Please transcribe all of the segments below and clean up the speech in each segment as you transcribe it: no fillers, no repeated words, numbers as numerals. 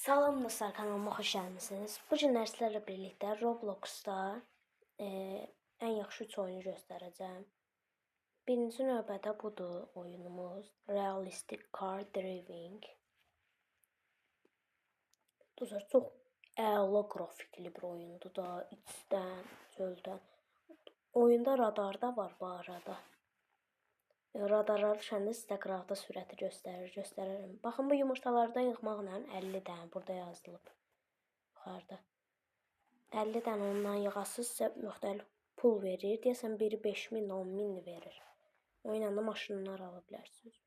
Salam dostlar, kanalıma xoş gəlmisiniz. Bu gün sizlərlə birlikdə Robloxda ən yaxşı 3 oyunu göstərəcəm. Birinci növbədə budur oyunumuz. Realistic Car Driving. Dostlar, çox əla qrafikli bir oyundur da, içdən, çöldən. Oyunda radar da var bu arada. Radarları düşəndə sizə qıraqda sürəti göstərərəm. Baxın, bu yumurtalardan yığmaqla 50 dənə burada yazılıb. Yuxarıda. 50 dənə ondan yığasız sizə müxtəlif pul verir. Deyəsən biri 5000, 10000 verir. Oyunla da maşınlar ala bilərsiniz.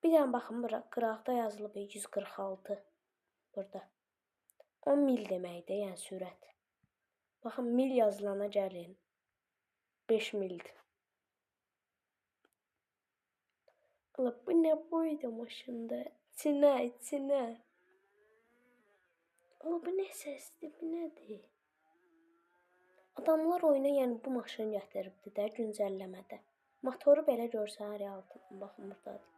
Bir dənə baxın, bura qıraqda yazılıb 146 burada. 10 mil deməkdir, yəni sürət. Baxın, mil yazılana gəlin. 5 mildir. Bu ne boydu maşında? İçine. Bu ne sesdi, bu nədir? Adamlar oyuna yəni bu maşını gətiribdi də güncəlləmədə. Motoru belə görsən realdır. Baxın burdadır.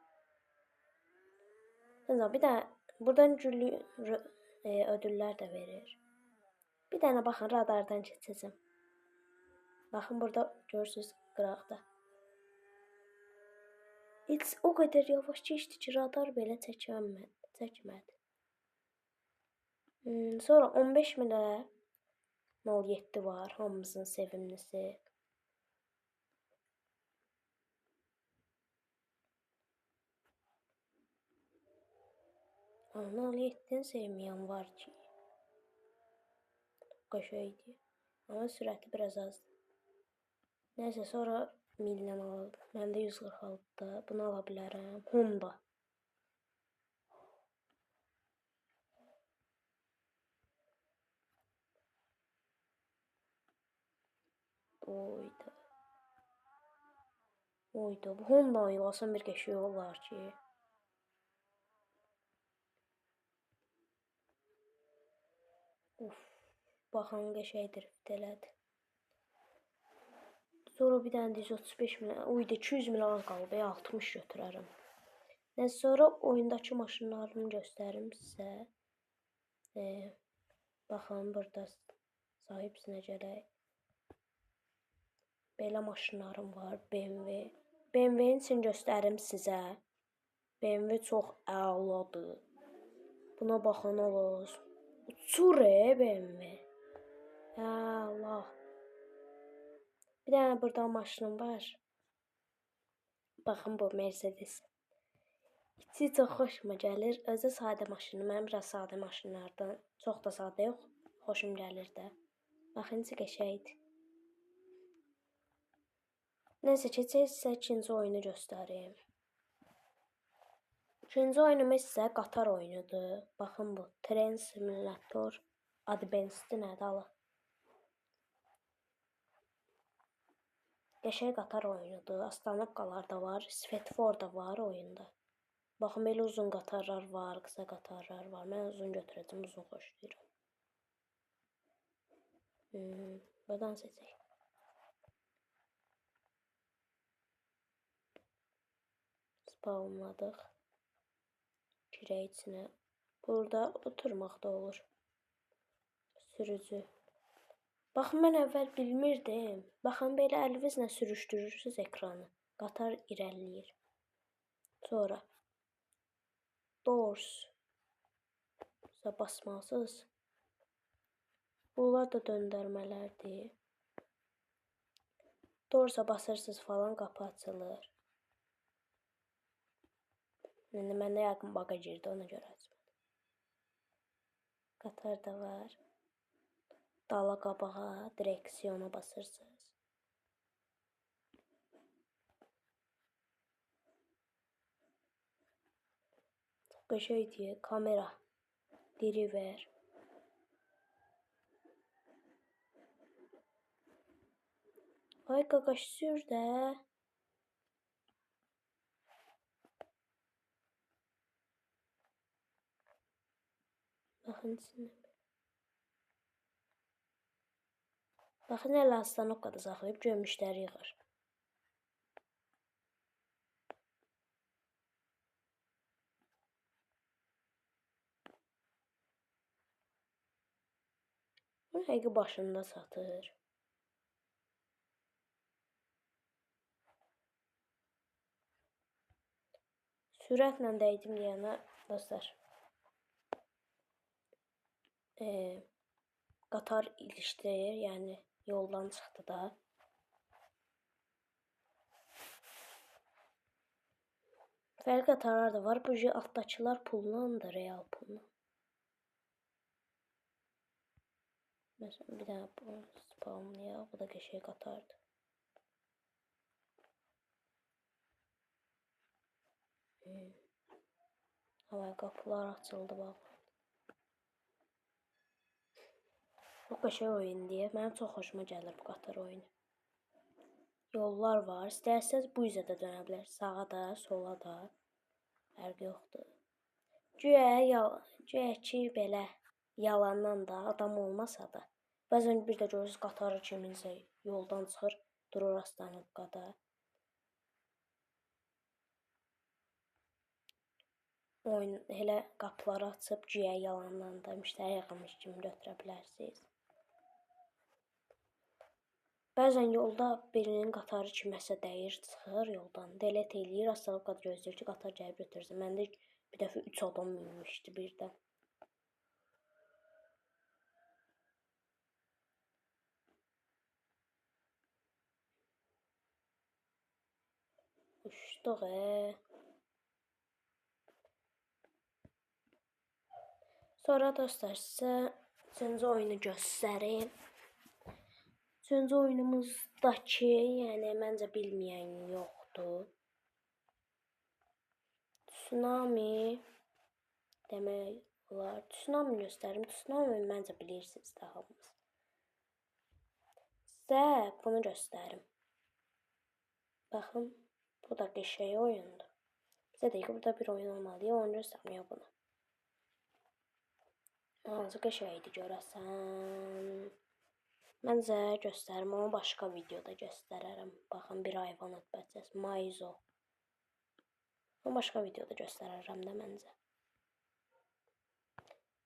Bir də buradan güllü ödüllər də verir. Bir dənə baxın radardan keçəcəm. Baxın burada görürsünüz qıraqda. Heç o qədər yavaş keçdi ki, radar belə çəkmədi. Sonra 15 milə 07 var, hamımızın sevimlisi. Ana 07-ni sevməyən var ki. Qəşəydi. Amma sürəti biraz azdır. Nəysə, sonra mildən alıb. Məndə 146-da. Bunu ala bilərəm. Honda. Oydu. Bu Honda olasın bir qəşəy olar ki. Baxın, qəşəy drift elədi. Sonra bir dənə 135 min, 200 min az qalıb, 60 götürərəm. Nəysə, sonra oyundakı maşınlarımı göstərim sizə. Baxın, burada sahibsinə gələk. Belə maşınlarım var, BMW. BMW-nin için göstərim sizə. BMW çox əladır. Buna baxın olur. Uçur BMW. Allah. Bir dənə burada maşınım var. Baxın, bu Mercedes. İçi çox xoşuma gəlir. Özü sadə maşını. Mənim biraz sadə maşınlardan. Çox da sadə yox. Xoşum gəlir də. Baxın, necə qəşəydir. Nəysə, keçək sizə ikinci oyunu göstərim. İkinci oyunum isə qatar oyunudur. Baxın, bu Train Simulator Advanced nədir alaq. Qəşəng qatar oyunudur. Astanovkalar da var. Svetfor da var oyunda. Baxın, belə uzun qatarlar var, qısa qatarlar var. Mən uzun götürəcəm, uzun xoşlayıram. Buradan seçək. Spawnladıq. Girək içinə. Burada oturmaq da olur. Sürücü. Baxın, mən əvvəl bilmirdim. Baxın, belə əlinizlə sürüşdürürsünüz ekranı. Qatar irəliləyir. Sonra Doors. Basmalısınız. Bunlar da döndərmələrdir. Doorsa basırsınız falan, qapı açılır. İndi məndə yaxın baqa girdi, ona görə açmadım. Qatar da var. Dala qabağa, direksiyona basırsınız. Qəşəngdir, kamera, driver. Ay qaqaş sür də. Baxın içində. Baxın, elə Astanovkada saxlayıb gömüşləri yığır. Bu həqiqi başında satır. Sürətlə dəydim deyənə dostlar. Qatar ilişdirir, yəni yoldan çıxdı da. Fərqli qatarlar da var. Bu altdakılar pullandır, real pulla. Məsələn, bir dənə bu spamlayaq. Bu da qəşəng qatardır. Havay qapılar açıldı bax. Çox qəşəng oyun deyə. Mənim çox xoşuma gəlir bu qatar oyunu. Yollar var. İstərsəz bu üzə də dönə bilər. Sağa da, sola da. Fərqi yoxdur. Güya ki belə yalandan da adam olmasa da. Bəzən bir də görürsünüz qatarı kiminsə yoldan çıxır, durur astanlıqda. Oyun elə qapıları açıb güya yalandan da müştəri yığılmış kimi götürə bilərsiniz. Bəzən yolda birinin qatarı kiməsə dəyir, çıxır yoldan. Delət eləyir, astalıqla gözləyir ki, qatar gəlib götürsün. Məndə bir dəfə 3 adam minmişdi birdən. Uçduq, Sonra dostlar sizə üçüncü oyunu göstərim. Üçüncü oyunumuzdakı, yəni məncə bilməyən yoxdur. Tsunami demək olar. Tsunami göstərim. Tsunami məncə bilirsiniz də hamınız. Sizə bunu göstərim. Baxın, bu da qəşəng oyundur. Bizə deyək ki, burada bir oyun olmalıdır. Onu göstərməyəm bunu. Hansı qəşəngdir görəsən. Məncə göstərim, onu başqa videoda göstərərəm. Baxın, bir hayvanat bəhcəsi, Maizo. Onu başqa videoda göstərərəm də məncə.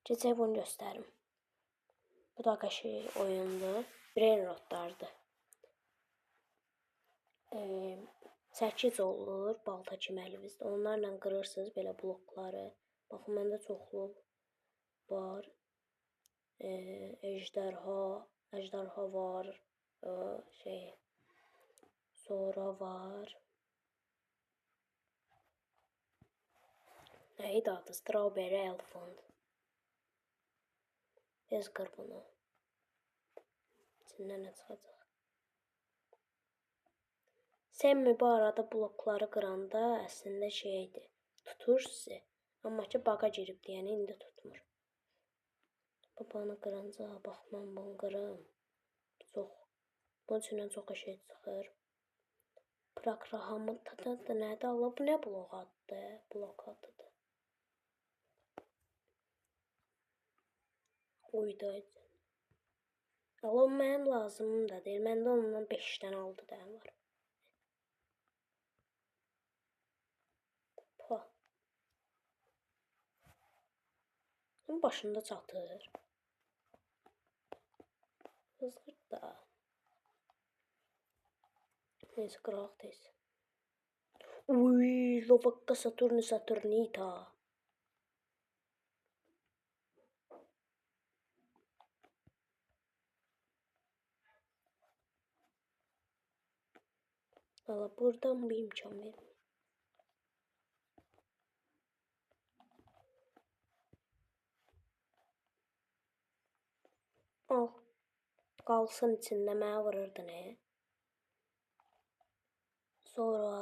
Keçək bunu göstərim. Bu da qəşəng oyundur. Brainrotlardır. Çəkic olur, balta kimi əlinizdə. Onlarla qırırsınız belə blokları. Baxın, məndə çoxlu var. Ejderha var. Sonra var. Neydi adı? Strawberry Elephant. Tez qır bunu. İçindən nə çıxacaq? Sən bu arada blokları qıranda əslində şeydir. Tutur sizi. Amma ki baqa girib deyəni indi tutmur. Babanı qırınca, bax mən bunu qırım. Bunun içindən çox şey çıxır. Proqramın tadı nədir? Allah, bu nə blok adıdır? Blok adıdır. Uydaydı. Allah, mənim lazımım da deyil. Məndə ondan 5 dənə 6 dənə var. Başında çatır. Hızlı da. Neyse, qıraq tez. Uy, Lovakka Saturnita. Valla buradan bir imkan verin. Al. Qalsın içində mənə vururdu nə? Sonra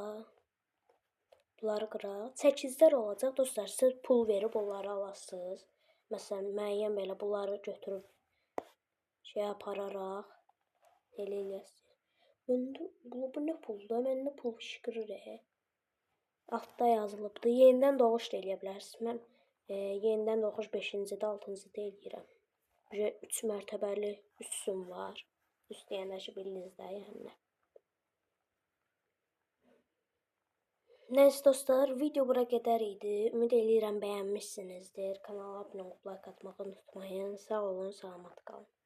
bunları qıraq. 8'lər olacaq dostlar. Siz pul verib onları alasınız. Məsələn, müəyyən belə bunları götürüb apararaq elə eləyəsiniz. Bu nə puldur? Məndə pul fışqırır. Altda yazılıbdır. Yenidən doğuş da eləyə bilərsiniz. Mən yenidən doğuş 5-cidə, 6-cıda eləyirəm. 3 mərtəbəli üstüm var. Üst deyəndə ki, bildiniz də, yəni. Neyse dostlar, video bura qədər idi. Ümid eləyirəm bəyənmişsinizdir. Kanala abunə olub like atmağı unutmayın. Sağ olun, salamat qalın.